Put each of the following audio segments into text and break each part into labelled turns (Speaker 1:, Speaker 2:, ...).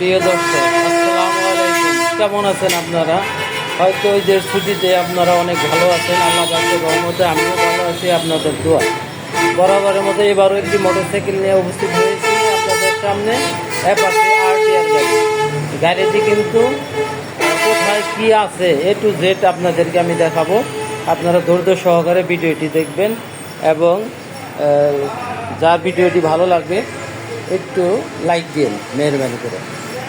Speaker 1: প্রিয় দর্শক, আসসালামু আলাইকুম। কেমন আছেন আপনারা? হয়তো ঈদের ছুটিতে আপনারা অনেক ভালো আছেন। আল্লাহ পাকের রহমতে আমিও ভালো আছি, আপনাদের দোয়া। বরাবরের মতো এবারও একটি মোটরসাইকেল নিয়ে উপস্থিত হয়েছি আপনাদের সামনে। পাশে আরটিআর গাড়ি। গাড়িটি কিন্তু কোথায় কি আছে এ টু জেড আপনাদেরকে আমি দেখাবো। আপনারা ধৈর্য সহকারে ভিডিওটি দেখবেন এবং যার ভিডিওটি ভালো লাগবে একটু লাইক দিন মেহরবানি করে।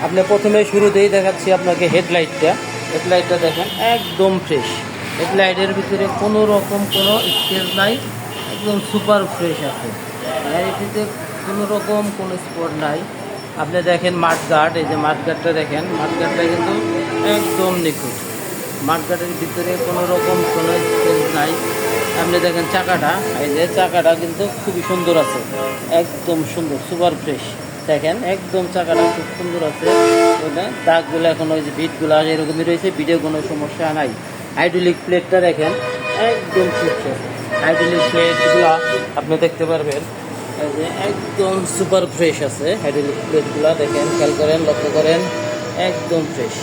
Speaker 1: আপনি প্রথমে শুরুতেই দেখাচ্ছি আপনাকে হেডলাইটটা দেখেন, একদম ফ্রেশ। হেডলাইটের ভিতরে কোনো রকম কোনো স্কেচ নাই, একদম সুপার ফ্রেশ আছে। গাড়িটিতে কোনো রকম কোনো স্পট নাই। আপনি দেখেন মাঠগার্ড, এই যে মাঠগার্ডটা দেখেন, মাঠগার্ডটা কিন্তু একদম নিখুঁত। মাঠগার্ডের ভিতরে কোনো রকম কোনো স্কেচ নাই। আপনি দেখেন চাকাটা, এই যে চাকাটা কিন্তু খুবই সুন্দর আছে, একদম সুন্দর সুপার ফ্রেশ। দেখেন একদম চাকাটা খুব সুন্দর আছে। দাগগুলো এখন ওই যে বিটগুলো এরকমই রয়েছে, বিটে কোনো সমস্যা নাই। হাইড্রোলিক প্লেটটা দেখেন একদম ফ্রেশ আছে। হাইড্রোলিক প্লেটগুলো আপনি দেখতে পারবেন, এই যে একদম সুপার ফ্রেশ আছে। হাইড্রোলিক প্লেটগুলো দেখেন, খেয়াল করেন, লক্ষ্য করেন, একদম ফ্রেশ।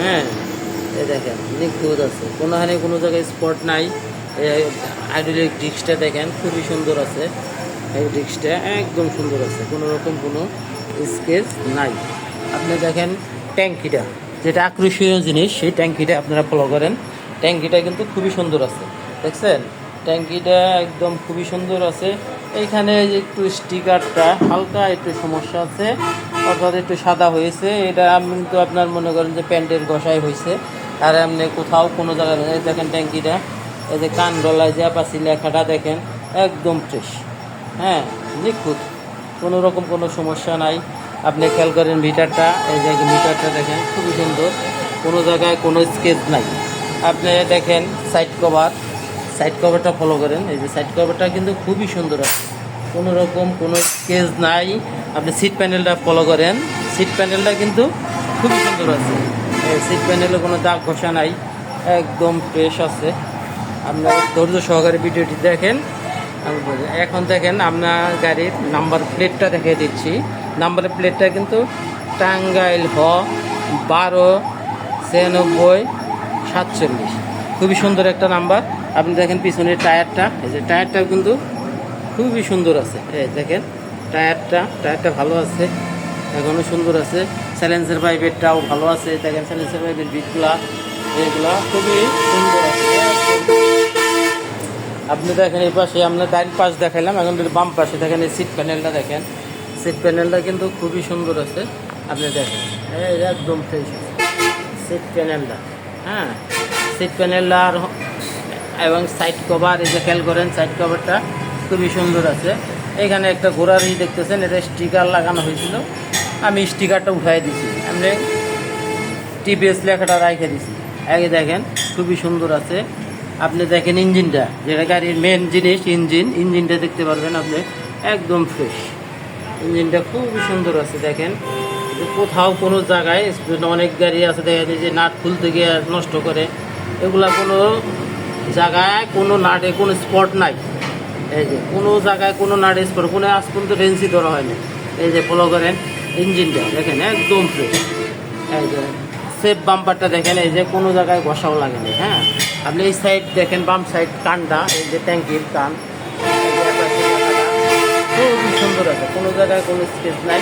Speaker 1: হ্যাঁ, এই দেখেন নিখুঁত আছে, কোনোখানে কোনো জায়গায় স্পট নাই। হাইড্রোলিক ডিস্কটা দেখেন খুবই সুন্দর আছে। এই ডিস্কটা একদম সুন্দর আছে, কোনো রকম কোনো স্কেচ নাই। আপনি দেখেন ট্যাঙ্কিটা, যেটা আকর্ষণীয় জিনিস, সেই ট্যাঙ্কিটা আপনারা ফলো করেন। ট্যাঙ্কিটা কিন্তু খুবই সুন্দর আছে, দেখছেন? ট্যাঙ্কিটা একদম খুবই সুন্দর আছে। এইখানে একটু স্টিকারটা হালকা একটু সমস্যা আছে, অর্থাৎ একটু সাদা হয়েছে। এটা কিন্তু আপনার মনে করেন যে প্যান্টের ঘষাই হয়েছে, আর এমনি কোথাও কোনো জায়গায় দেখেন ট্যাঙ্কিটা, এই যে কান ডলায় যে আপাসি লেখাটা দেখেন একদম ফ্রেশ। হ্যাঁ, নিখুঁত, কোনো রকম কোনো সমস্যা নাই। আপনি খেয়াল করেন মিটারটা, এই যে মিটারটা দেখেন খুবই সুন্দর, কোনো জায়গায় কোনো স্কেচ নাই। আপনি দেখেন সাইড কভারটা ফলো করেন, এই যে সাইড কভারটা কিন্তু খুবই সুন্দর আছে, কোনো রকম কোনো স্কেচ নাই। আপনি সিট প্যানেলটা ফলো করেন, সিট প্যানেলটা কিন্তু খুবই সুন্দর আছে। সিট প্যানেলে কোনো দাগ ঘষা নাই, একদম ফ্রেশ আছে। আপনার ধৈর্য সহকারে ভিডিওটি দেখেন। এখন দেখেন আপনার গাড়ির নাম্বার প্লেটটা দেখিয়ে দিচ্ছি। নাম্বার প্লেটটা কিন্তু টাঙ্গাইল 12-96-47, খুবই সুন্দর একটা নাম্বার। আপনি দেখেন পিছনের টায়ারটা, এই যে টায়ারটাও কিন্তু খুবই সুন্দর আছে। এই দেখেন টায়ারটা ভালো আছে, এখনও সুন্দর আছে। সাইলেন্সার পাইপেরটাও ভালো আছে, দেখেন সাইলেন্সার পাইপের বিটগুলা এগুলা খুবই সুন্দর আছে। আপনি দেখেন এই পাশে আপনার ডাইন পাশ দেখাইলাম, এখন বাম পাশে দেখেন এই সিট প্যানেলটা দেখেন, সিট প্যানেলটা কিন্তু খুবই সুন্দর আছে। আপনি দেখেন একদম ফ্রেশ আছে সিট প্যানেলটা। হ্যাঁ, সিট প্যানেলটা আর এবং সাইড কভার, এই যে খেয়াল করেন সাইড কভারটা খুবই সুন্দর আছে। এখানে একটা ঘোড়ার দেখতেছেন, এটা স্টিকার লাগানো হয়েছিল, আমি স্টিকারটা উঠাই দিছি, আমি টিপিএস লেখাটা রাখে দিছি। আগে দেখেন খুবই সুন্দর আছে। আপনি দেখেন ইঞ্জিনটা, যেটা গাড়ির মেন জিনিস, ইঞ্জিনটা দেখতে পারবেন আপনি, একদম ফ্রেশ। ইঞ্জিনটা খুবই সুন্দর আছে। দেখেন কোথাও কোনো জায়গায়, অনেক গাড়ি আছে দেখা যায় যে নাট খুলতে গিয়ে নষ্ট করে, এগুলা কোনো জায়গায় কোনো নাটে কোনো স্পট নাই। এই যে কোনো জায়গায় কোনো নাট স্পট, কোনো আজ পর্যন্ত রেঞ্চি ধরা হয়নি। এই যে ফলো করেন ইঞ্জিনটা দেখেন একদম ফ্রেশ। এই যে সেফ বাম্পারটা দেখেন, এই যে কোনো জায়গায় ঘষাও লাগেনি। হ্যাঁ, আপনি এই সাইড দেখেন, বাম সাইড কানটা, এই যে ট্যাঙ্কির কান, খুবই সুন্দর আছে, কোনো জায়গায় কোনো স্কেচ নাই।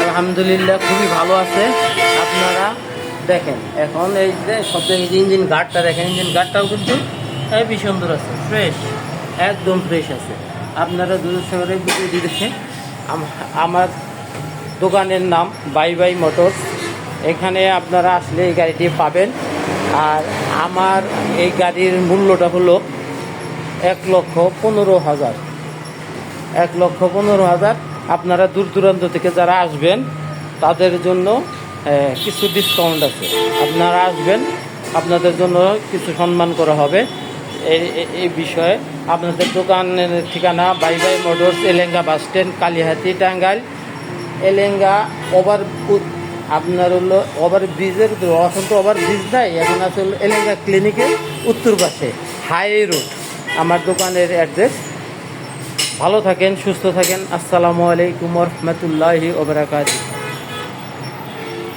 Speaker 1: আলহামদুলিল্লাহ খুবই ভালো আছে। আপনারা দেখেন এখন এই যে সবথেকে যে ইঞ্জিন গার্ডটা দেখেন, ইঞ্জিন গার্ডটাও কিন্তু খুবই সুন্দর আছে, ফ্রেশ, একদম ফ্রেশ আছে। আপনারা দূর শহরে ভিডিওটি দেখে আমার দোকানের নাম বাই মোটরস, এখানে আপনারা আসলে এই গাড়িটি পাবেন। আর আমার এই গাড়ির মূল্যটা হলো 1,15,000। 1,15,000। আপনারা দূর দূরান্ত থেকে যারা আসবেন তাদের জন্য কিছু ডিসকাউন্ট আছে। আপনারা আসবেন, আপনাদের জন্য কিছু সম্মান করা হবে। এই বিষয়ে আপনাদের দোকানের ঠিকানা বাই motors, Elenga bus stand, Kalihati, Tangail. Elenga আপনার হলো ওভারব্রিজের, অসন্ত ওভারব্রিজ নাই, এখন আছে হলো এলেঙ্গা ক্লিনিকের উত্তর পাশে হাই রোড আমার দোকানের অ্যাড্রেস। ভালো থাকেন, সুস্থ থাকেন। আসসালামু আলাইকুম ওয়া রাহমাতুল্লাহি ওয়া বারাকাতুহু।